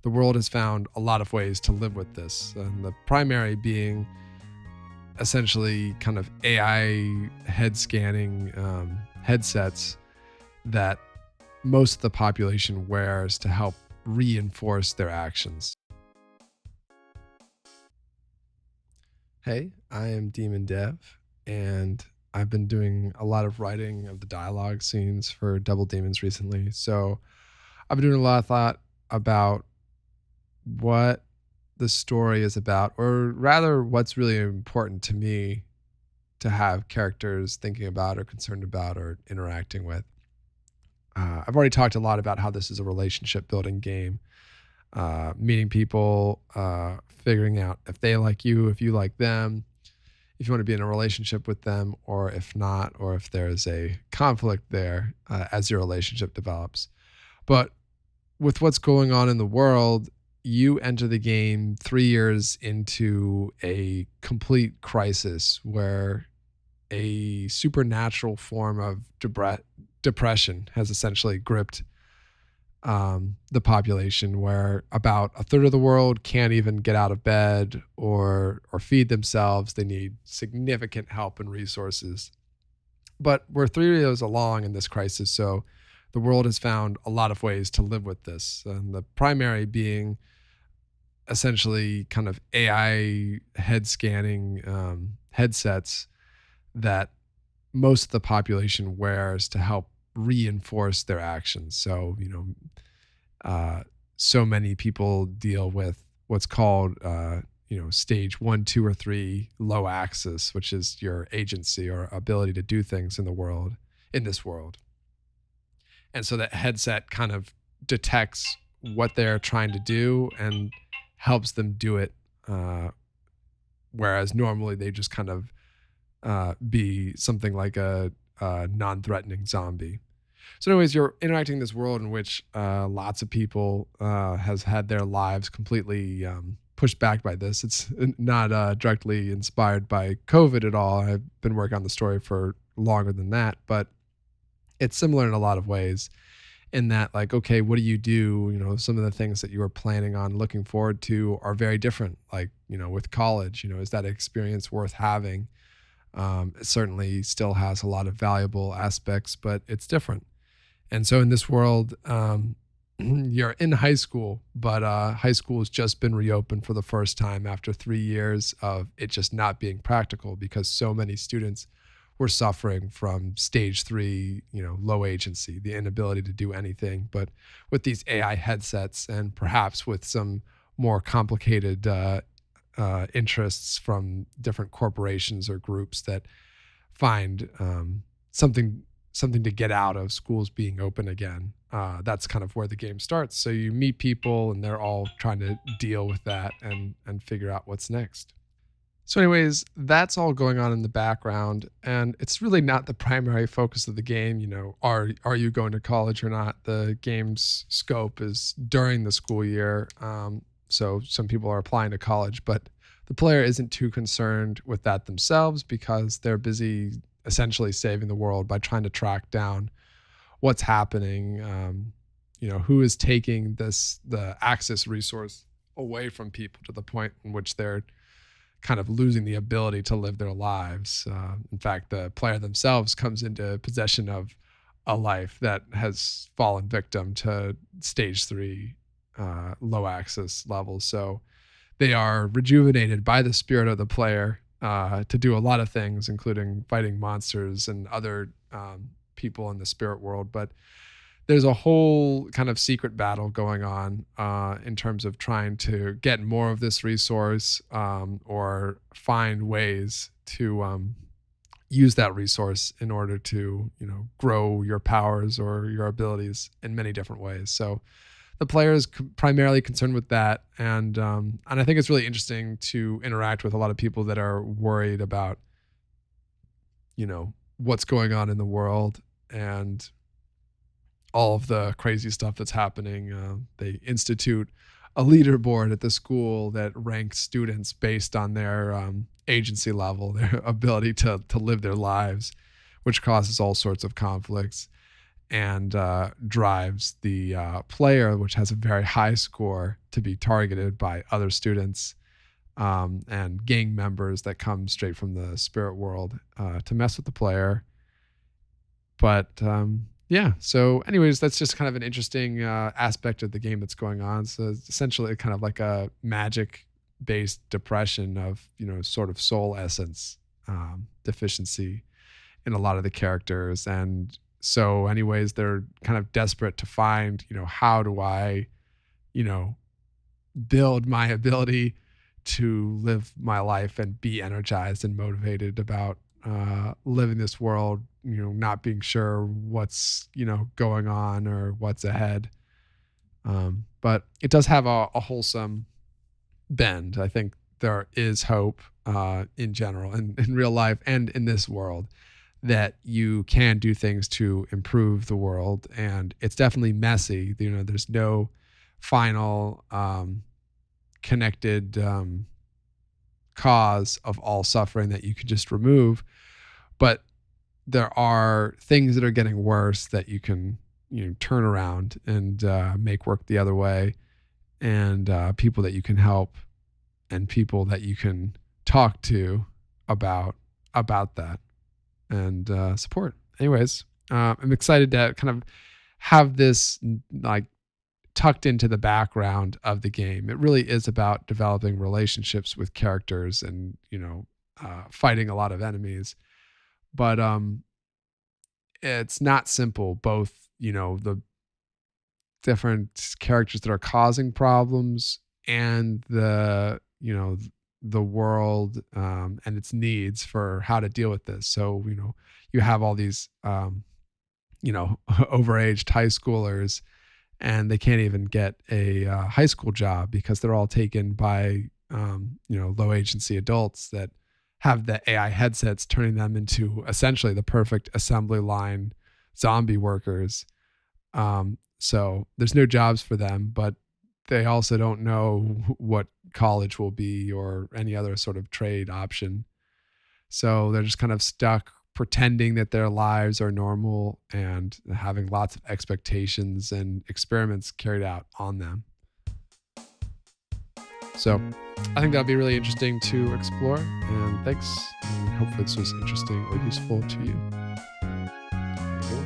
the world has found a lot of ways to live with this, and the primary being essentially kind of AI head scanning headsets that most of the population wears to help reinforce their actions. Hey, I am Demon Dev, and I've been doing a lot of writing of the dialogue scenes for Double Demons recently. So I've been doing a lot of thought about what the story is about, or rather, what's really important to me to have characters thinking about, or concerned about, or interacting with. I've already talked a lot about how this is a relationship building game, meeting people, figuring out if they like you, if you like them, if you want to be in a relationship with them, or if not, or if there's a conflict there as your relationship develops. But with what's going on in the world, you enter the game 3 years into a complete crisis where a supernatural form of depression has essentially gripped the population, where about a third of the world can't even get out of bed or feed themselves. They need significant help and resources. But we're 3 years along in this crisis, so the world has found a lot of ways to live with this, and the primary being essentially kind of AI head scanning headsets that most of the population wears to help reinforce their actions. So, so many people deal with what's called, stage 1, 2, or 3 low axis, which is your agency or ability to do things in this world. And so that headset kind of detects what they're trying to do and helps them do it. Whereas normally they just kind of be something like a non-threatening zombie. So, anyways, you're interacting in this world in which lots of people has had their lives completely pushed back by this. It's not directly inspired by COVID at all. I've been working on the story for longer than that, but it's similar in a lot of ways. In that, like, okay, what do you do? Some of the things that you were planning on looking forward to are very different. Like, with college, is that experience worth having? It certainly still has a lot of valuable aspects, but it's different. And so in this world, you're in high school, but high school has just been reopened for the first time after 3 years of it just not being practical, because so many students were suffering from stage 3, low agency, the inability to do anything. But with these AI headsets, and perhaps with some more complicated interests from different corporations or groups that find something to get out of schools being open again. That's kind of where the game starts. So you meet people, and they're all trying to deal with that and figure out what's next. So, anyways, that's all going on in the background, and it's really not the primary focus of the game. Are you going to college or not? The game's scope is during the school year. So some people are applying to college, but the player isn't too concerned with that themselves, because they're busy essentially saving the world by trying to track down what's happening. Who is taking the access resource away from people to the point in which they're kind of losing the ability to live their lives. In fact, the player themselves comes into possession of a life that has fallen victim to stage 3 low access levels. So they are rejuvenated by the spirit of the player to do a lot of things, including fighting monsters and other people in the spirit world. But there's a whole kind of secret battle going on in terms of trying to get more of this resource, or find ways to use that resource in order to, grow your powers or your abilities in many different ways. So the player is primarily concerned with that, and I think it's really interesting to interact with a lot of people that are worried about, what's going on in the world and all of the crazy stuff that's happening. They institute a leaderboard at the school that ranks students based on their agency level, their ability to live their lives, which causes all sorts of conflicts. and drives the player, which has a very high score, to be targeted by other students and gang members that come straight from the spirit world to mess with the player. But yeah, so anyways, that's just kind of an interesting aspect of the game that's going on. So it's essentially kind of like a magic based depression of, sort of soul essence deficiency in a lot of the characters. And so anyways, they're kind of desperate to find, how do I, you know, build my ability to live my life and be energized and motivated about living this world, not being sure what's, going on or what's ahead. But it does have a wholesome bend. I think there is hope in general and in real life and in this world that you can do things to improve the world. And it's definitely messy. There's no final connected cause of all suffering that you could just remove. But there are things that are getting worse that you can, turn around and make work the other way, and people that you can help and people that you can talk to about that and support. Anyways, I'm excited to kind of have this like tucked into the background of the game. It really is about developing relationships with characters and fighting a lot of enemies, but it's not simple. Both the different characters that are causing problems and the world and its needs for how to deal with this. So you have all these overaged high schoolers, and they can't even get a high school job because they're all taken by low agency adults that have the AI headsets, turning them into essentially the perfect assembly line zombie workers. So there's no jobs for them, but they also don't know what college will be or any other sort of trade option. So they're just kind of stuck pretending that their lives are normal and having lots of expectations and experiments carried out on them. So I think that'll be really interesting to explore. And thanks. And hopefully this was interesting or useful to you. Cool.